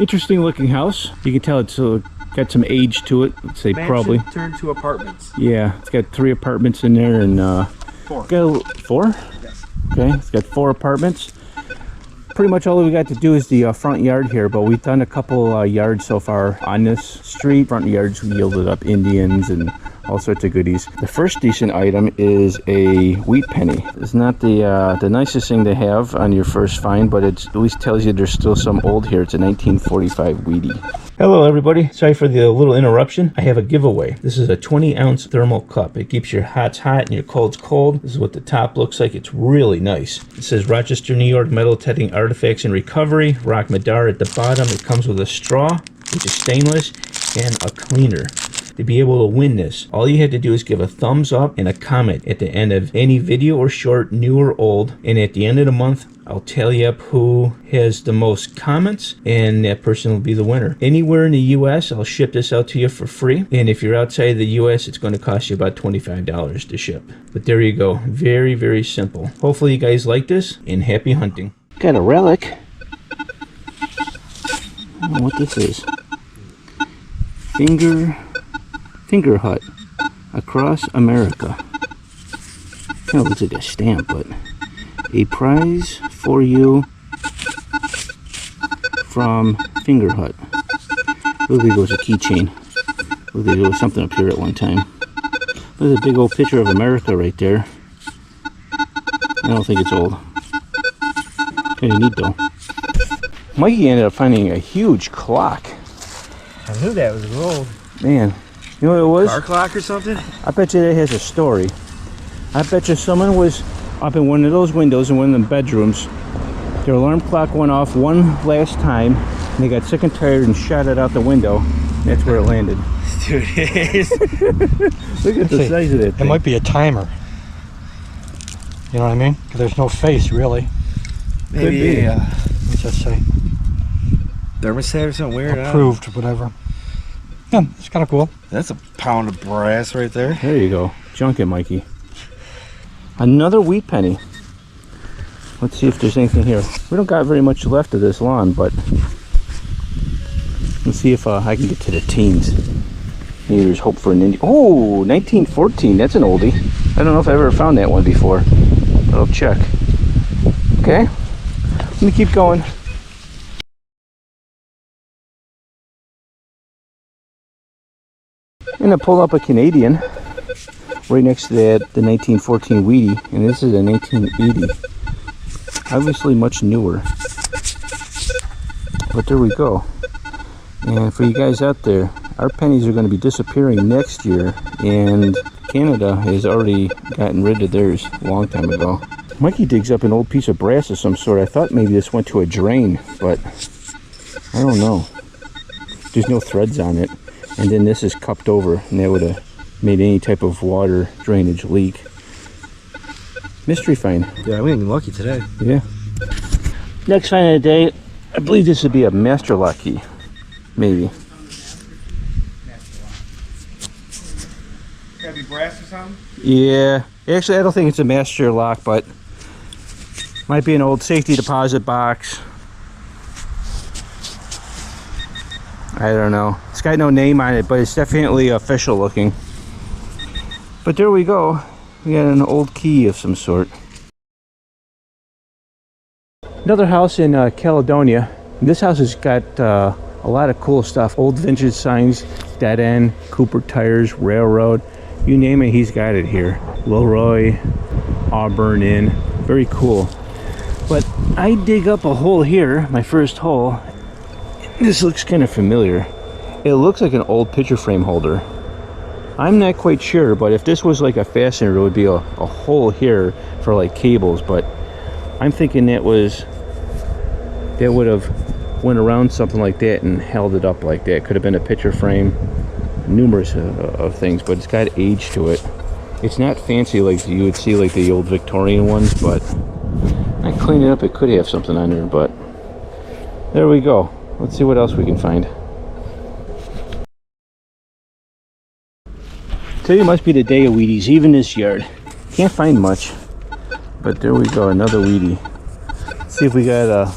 Interesting looking house. You can tell it's got some age to it. Let's say probably turned to apartments. Yeah, it's got 3 apartments in there and 4. Got 4? Yes. Okay, it's got 4 apartments. Pretty much all we got to do is the front yard here, but we've done a couple yards so far on this street. Front yards yielded up Indians and all sorts of goodies. The first decent item is a wheat penny. It's not the nicest thing to have on your first find, but it at least tells you there's still some old here. It's a 1945 wheatie. Hello everybody, sorry for the little interruption. I have a giveaway. This is a 20-ounce thermal cup. It keeps your hots hot and your colds cold. This is what the top looks like. It's really nice. It says Rochester New York Metal Detecting Artifacts and Recovery, Roc-MDAR at the bottom. It comes with a straw, which is stainless, and a cleaner. To be able to win this, all you have to do is give a thumbs up and a comment at the end of any video or short, new or old, and at the end of the month I'll tally up who has the most comments and that person will be the winner. Anywhere in the US I'll ship this out to you for free, and if you're outside the US it's going to cost you about $25 to ship. But there you go, very, very simple. Hopefully you guys like this, and happy hunting. Got a relic. I don't know what this is. Finger hut across America. Kind of looks like a stamp, but a prize for you from Finger Hut. Look, there goes a keychain. Look, there was something up here at one time. There's a big old picture of America right there. I don't think it's old. Kind of neat though. Mikey ended up finding a huge clock. I knew that was old. Man. You know what it was? Car clock or something? I bet you that has a story. I bet you someone was up in one of those windows in one of them bedrooms. Their alarm clock went off one last time, and they got sick and tired and shot it out the window. That's where it landed. Dude, it is. Look at the size of that thing. It might be a timer. You know what I mean? 'Cause there's no face, really. Maybe What's that say? thermostat or something weird. Approved, whatever. Yeah, it's kind of cool. That's a pound of brass right there. There you go. Junk it, Mikey. Another wheat penny. Let's see if there's anything here. We don't got very much left of this lawn, but let's see if I can get to the teens. Maybe there's hope for an Indian. Oh, 1914. That's an oldie. I don't know if I've ever found that one before, but I'll check. Okay. Let me keep going. And I pull up a Canadian right next to that, the 1914 wheatie, and this is a 1980. Obviously much newer. But there we go. And for you guys out there, our pennies are going to be disappearing next year, and Canada has already gotten rid of theirs a long time ago. Mikey digs up an old piece of brass of some sort. I thought maybe this went to a drain, but I don't know. There's no threads on it. And then this is cupped over, and that would have made any type of water drainage leak. Mystery find. Yeah, we ain't lucky today. Yeah. Next find of the day, I believe this would be a master lock key. Maybe. Gotta be brass or something? Yeah. Actually, I don't think it's a master lock, but might be an old safety deposit box. I don't know. It's got no name on it, but it's definitely official looking. But there we go. We got an old key of some sort. Another house in Caledonia. This house has got a lot of cool stuff. Old vintage signs, dead end, Cooper tires, railroad. You name it, he's got it here. Leroy, Auburn Inn. Very cool. But I dig up a hole here, my first hole. This looks kind of familiar. It looks like an old picture frame holder. I'm not quite sure, but if this was like a fastener, it would be a hole here for like cables, but I'm thinking that would have went around something like that and held it up like that. Could have been a picture frame, numerous of things, but it's got age to it. It's not fancy like you would see like the old Victorian ones, but I cleaned it up. It could have something on there, but there we go. Let's see what else we can find. Today must be the day of Wheaties, even this yard. Can't find much, but there we go, another Wheatie. Let's see if we got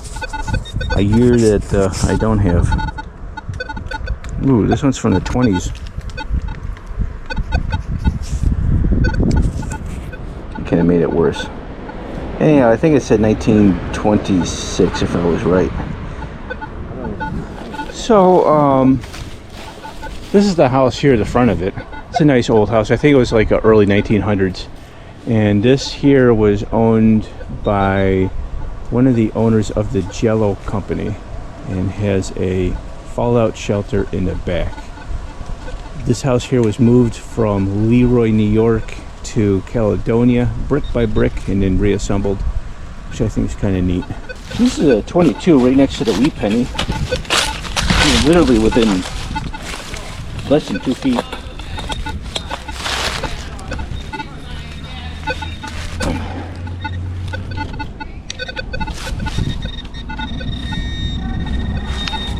a year that I don't have. Ooh, this one's from the 20s. Kind of made it worse. Anyhow, I think it said 1926 if I was right. So, this is the house here, the front of it. It's a nice old house. I think it was like early 1900s. And this here was owned by one of the owners of the Jello company and has a fallout shelter in the back. This house here was moved from Leroy, New York to Caledonia, brick by brick, and then reassembled, which I think is kind of neat. This is a 22 right next to the wheat penny. I mean, literally within less than 2 feet.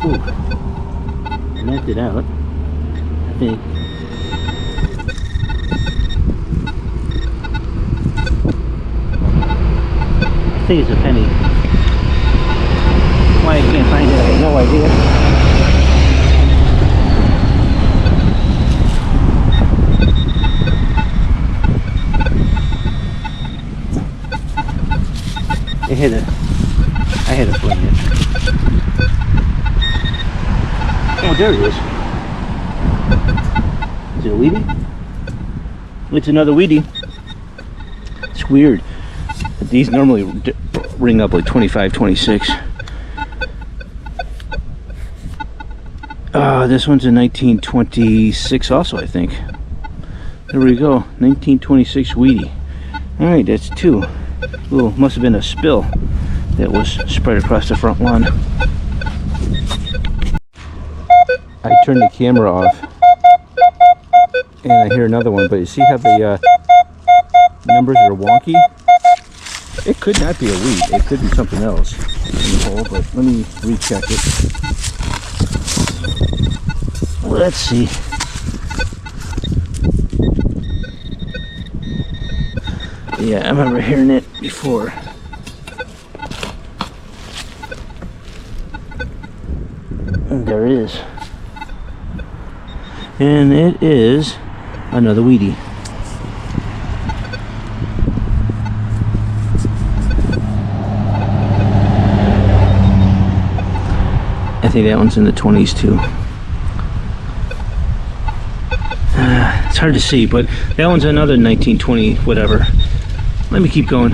Ooh, knocked it out, I think. I think it's a penny. Why I can't find it, I have no idea. I had to fling it. Oh, there it is. Is it a Wheatie? It's another Wheatie. It's weird. These normally ring up like 25, 26. This one's a 1926 also, I think. There we go, 1926 Wheatie. Alright, that's 2. Ooh, must have been a spill that was spread across the front lawn. I turned the camera off and I hear another one, but you see how the numbers are wonky? It could not be a wheat, it could be something else in the hole, but let me recheck it. Let's see. Yeah, I remember hearing it before. And there it is. And it is another Wheatie. I think that one's in the 20s too. It's hard to see, but that one's another 1920 whatever. Let me keep going.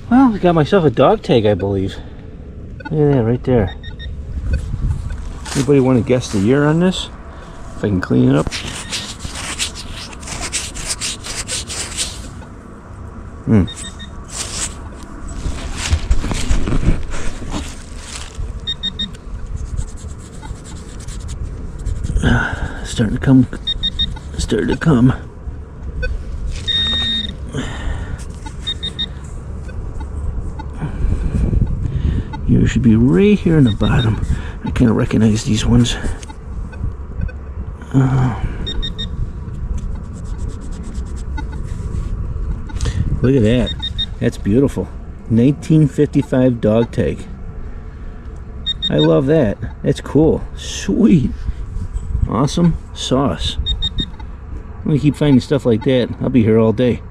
Well, I got myself a dog tag, I believe. Look at that right there. Anybody want to guess the year on this? If I can clean it up. Starting to come. You should be right here in the bottom. I kind of recognize these ones. Look at that. That's beautiful. 1955 dog tag. I love that. That's cool. Sweet. Awesome sauce. Let me keep finding stuff like that. I'll be here all day.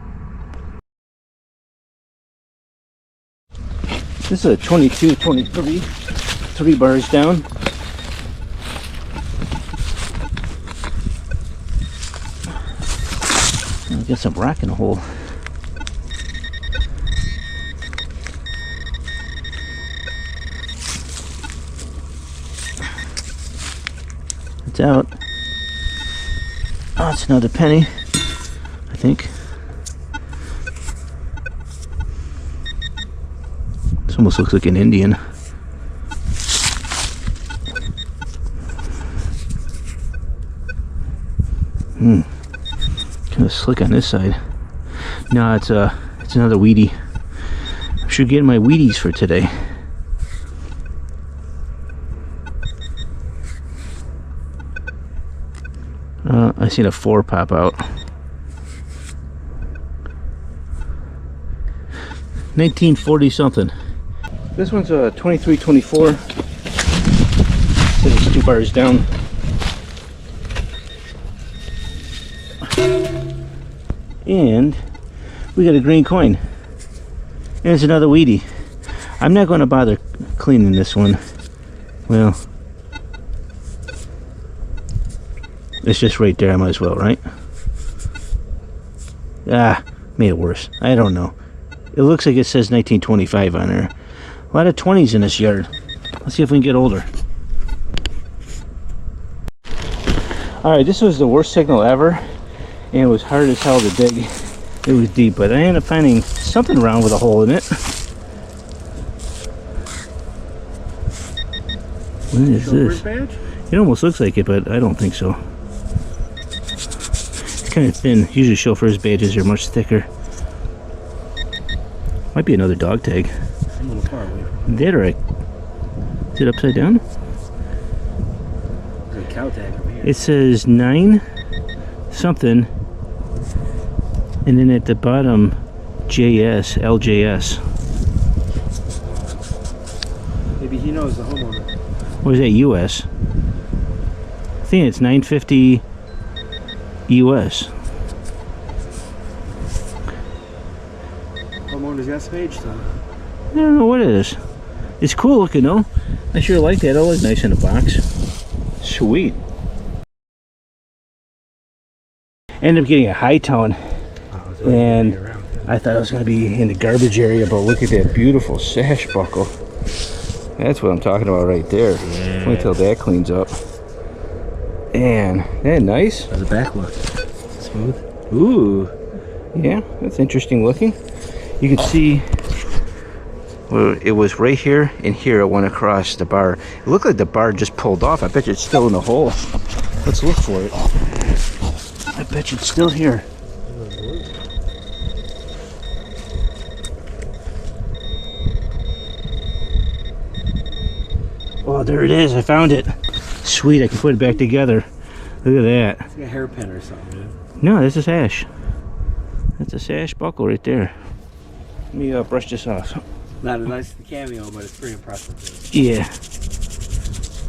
This is a 22, 23, 3 bars down. I got some rock in the hole. It's out. Oh, it's another penny, I think. This almost looks like an Indian. Kind of slick on this side. No, it's another Wheatie. I should get my Wheaties for today. I seen a 4 pop out. 1940 something. This one's a 2324. So it's 2 bars down. And we got a green coin. And it's another weedy. I'm not going to bother cleaning this one. Well, it's just right there. I might as well, right? Ah, made it worse. I don't know. It looks like it says 1925 on there. A lot of 20s in this yard. Let's see if we can get older. Alright, this was the worst signal ever. And it was hard as hell to dig. It was deep, but I ended up finding something around with a hole in it. What is this? Badge? It almost looks like it, but I don't think so. It's kind of thin. Usually chauffeur's badges are much thicker. Might be another dog tag. I'm a little far away from That or is it upside down? it. There's a cow tag over here. It says 9 something, and then at the bottom JS, LJS. Maybe he knows the homeowner. What is that, US? I think it's 950 US. Homeowner's got some age to him. I don't know what it is. It's cool looking though. I sure like that. It'll look nice in a box. Sweet. Ended up getting a high tone, and I thought it was going to be in the garbage area, but look at that beautiful sash buckle. That's what I'm talking about right there. Yeah. Wait till that cleans up. And that nice. How's the back look? Smooth? Ooh, yeah, that's interesting looking. You can see well, it was right here and here. It went across the bar. It looked like the bar just pulled off. I bet you it's still in the hole. Let's look for it. I bet you it's still here. Oh, there it is. I found it. Sweet, I can put it back together. Look at that. It's like a hairpin or something, man. No, that's a sash. That's a sash buckle right there. Let me brush this off. Not a nice cameo, but it's pretty impressive. Yeah.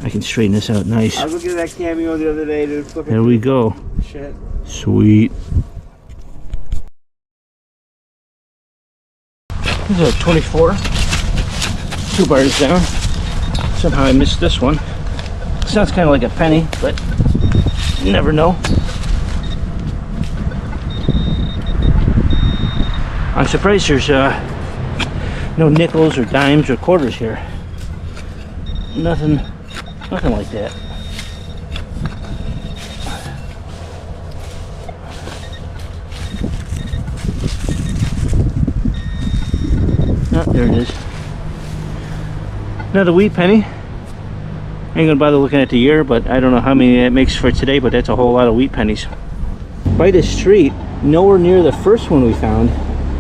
I can straighten this out nice. I was looking at that cameo the other day, dude. Flipping There we go. shit. Sweet. This is a 24. 2 bars down. Somehow I missed this one. Sounds kind of like a penny, but you never know. I'm surprised there's no nickels or dimes or quarters here. Nothing like that. Oh, there it is. Another wheat penny. Ain't gonna bother looking at the year, but I don't know how many that makes for today, but that's a whole lot of wheat pennies. By the street, nowhere near the first one we found.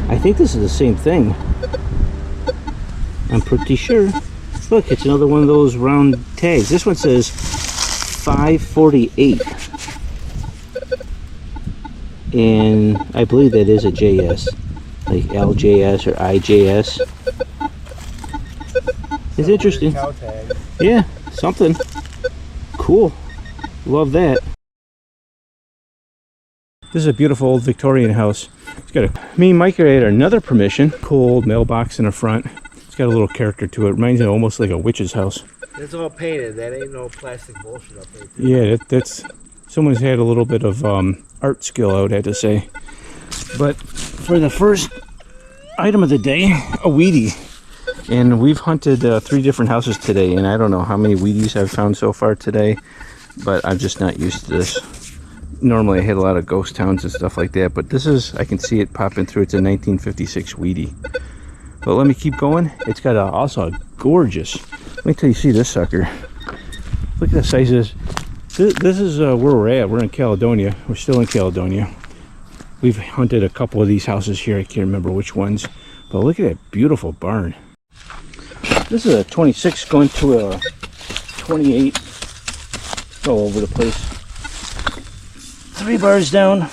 I think this is the same thing. I'm pretty sure. Look, it's another one of those round tags. This one says 548. And I believe that is a JS. Like LJS or IJS. It's interesting. Cow tag. Yeah, something. Cool. Love that. This is a beautiful old Victorian house. It's got me and Mike are at another permission. Cool old mailbox in the front. It's got a little character to it. Reminds me almost like a witch's house. It's all painted. That ain't no plastic bullshit up there. Too. Yeah, that's someone's had a little bit of art skill, I would have to say. But for the first item of the day, a weedy. And we've hunted 3 different houses today, and I don't know how many weedies I've found so far today, but I'm just not used to this. Normally I hit a lot of ghost towns and stuff like that, but this is, I can see it popping through. It's a 1956 weedy. But let me keep going. It's got also a gorgeous, wait till you see this sucker. Look at the size of this. This is where we're at. We're in Caledonia. We're still in Caledonia. We've hunted a couple of these houses here. I can't remember which ones, but look at that beautiful barn. This is a 26 going to a 28. It's all over the place. 3 bars down.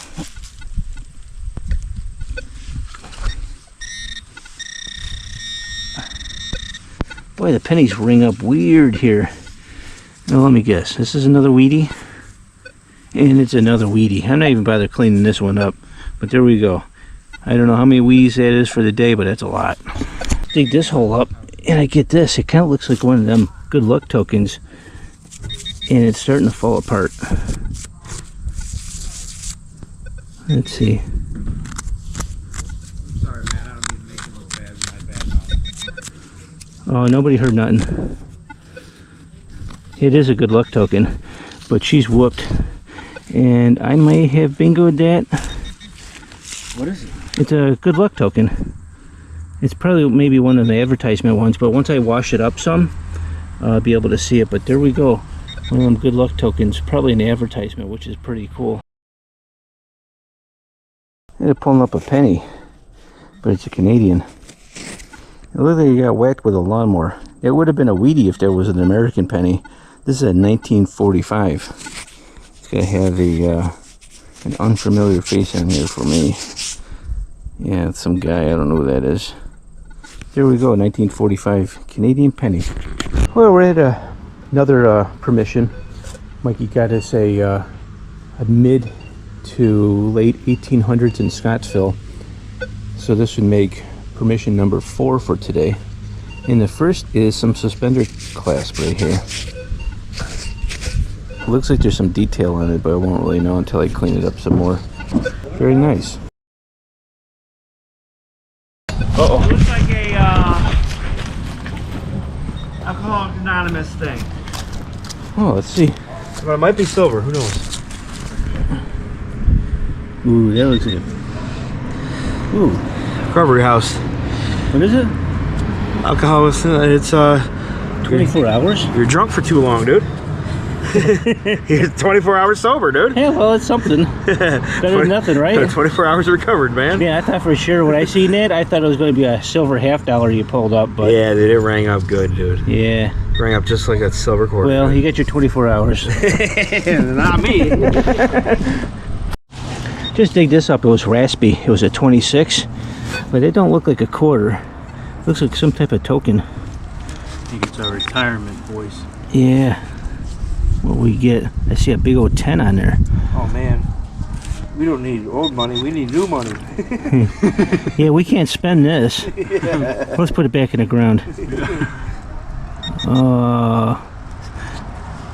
Boy, the pennies ring up weird here. Now let me guess. This is another weedy. And it's another weedy. I'm not even bothered cleaning this one up. But there we go. I don't know how many weedies that is for the day, but that's a lot. Dig this hole up, and I get this. It kind of looks like one of them good luck tokens. And it's starting to fall apart. Let's see. Sorry, man. I don't mean to make it look bad. My bad. Oh, nobody heard nothing. It is a good luck token, but she's whooped. And I may have bingoed that. What is it? It's a good luck token. It's probably maybe one of the advertisement ones, but once I wash it up some, I'll be able to see it. But there we go. One of them good luck tokens, probably an advertisement, which is pretty cool. They're pulling up a penny, but it's a Canadian. It looks like you got whacked with a lawnmower. It would have been a weedy if there was an American penny. This is a 1945. It's got to have an unfamiliar face on here for me. Yeah, it's some guy, I don't know who that is. There we go, 1945 Canadian penny. Well, we're at another permission. Mikey got us a mid to late 1800s in Scottsville. So this would make permission number 4 for today. And the first is some suspender clasp right here. It looks like there's some detail on it, but I won't really know until I clean it up some more. Very nice. Uh-oh. It looks like a Alcoholics Anonymous thing. Oh, let's see. Well, it might be silver. Who knows? Ooh, that looks like a... Ooh. Recovery House. What is it? Alcoholics. It's 24 hours? You're drunk for too long, dude. You're 24 hours sober, dude. Yeah, well, it's something. Better than nothing, right? 24 hours recovered, man. Yeah, I thought for sure when I seen that, I thought it was going to be a silver $50 you pulled up, but... Yeah, dude, it rang up good, dude. Yeah. Rang up just like a silver quarter. Well, you got your 24 hours. Not me. Just dig this up. It was raspy. It was a 26, but it don't look like a quarter. Looks like some type of token. I think it's our retirement voice. Yeah. What we get? I see a big old 10 on there. Oh, man. We don't need old money. We need new money. Yeah, we can't spend this. Yeah. Let's put it back in the ground.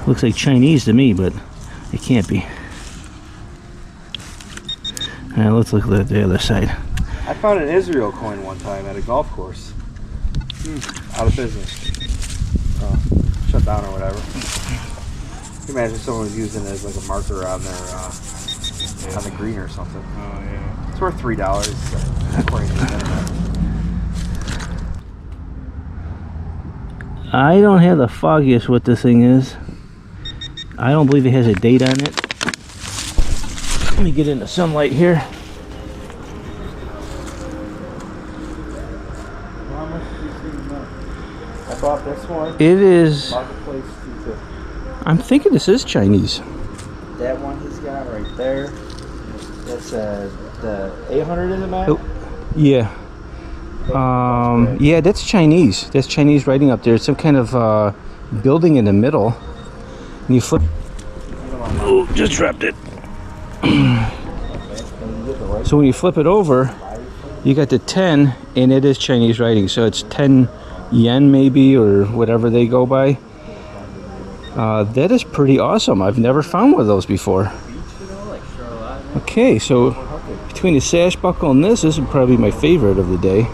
Looks like Chinese to me, but it can't be. Let's look at the other side. I found an Israel coin one time at a golf course. Out of business. Shut down or whatever. Can you imagine someone was using it as like a marker on their on the green or something. Oh yeah. It's worth $3 according to the internet. I don't have the foggiest what this thing is. I don't believe it has a date on it. Let me get into sunlight here. How much do you think? I bought this one. It is... Marketplace 250. I'm thinking this is Chinese. That one he's got right there. That's the 800 in the back. Oh, yeah. Yeah, that's Chinese. That's Chinese writing up there. It's some kind of building in the middle. And you flip... Oh, just dropped it. So when you flip it over, you got the 10, and it is Chinese writing. So it's 10 yen maybe, or whatever they go by. That is pretty awesome. I've never found one of those before. Okay, so between the sash buckle and this is probably my favorite of the day.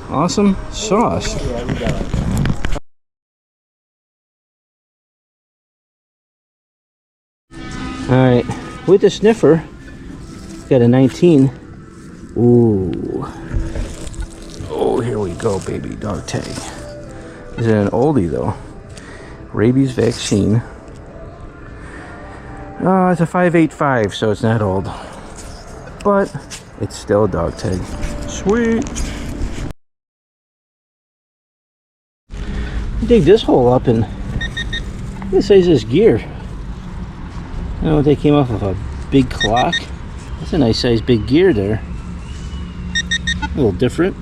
Awesome sauce. Alright, with the sniffer, got a 19. Ooh. Oh, here we go, baby. Dog tag. Is it an oldie though? Rabies vaccine. Oh, it's a 585, so it's not old. But it's still a dog tag. Sweet. Dig this hole up and what size is this gear? I don't know if they came off of a big clock. That's a nice size big gear there. A little different.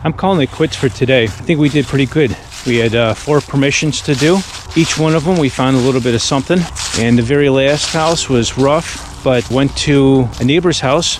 I'm calling it quits for today. I think we did pretty good. We had 4 permissions to do. Each one of them we found a little bit of something. And the very last house was rough, but went to a neighbor's house,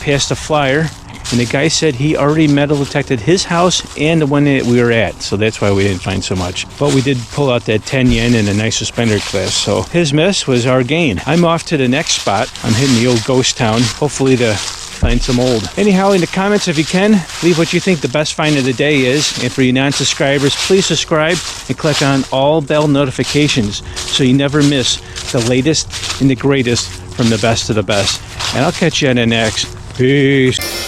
passed a flyer, and the guy said he already metal detected his house and the one that we were at, so that's why we didn't find so much. But we did pull out that 10 yen and a nice suspender class, so his miss was our gain. I'm off to the next spot. I'm hitting the old ghost town, hopefully to find some old. Anyhow, in the comments, if you can, leave what you think the best find of the day is. And for you non-subscribers, please subscribe and click on all bell notifications so you never miss the latest and the greatest from the best of the best. And I'll catch you in the next. Peace.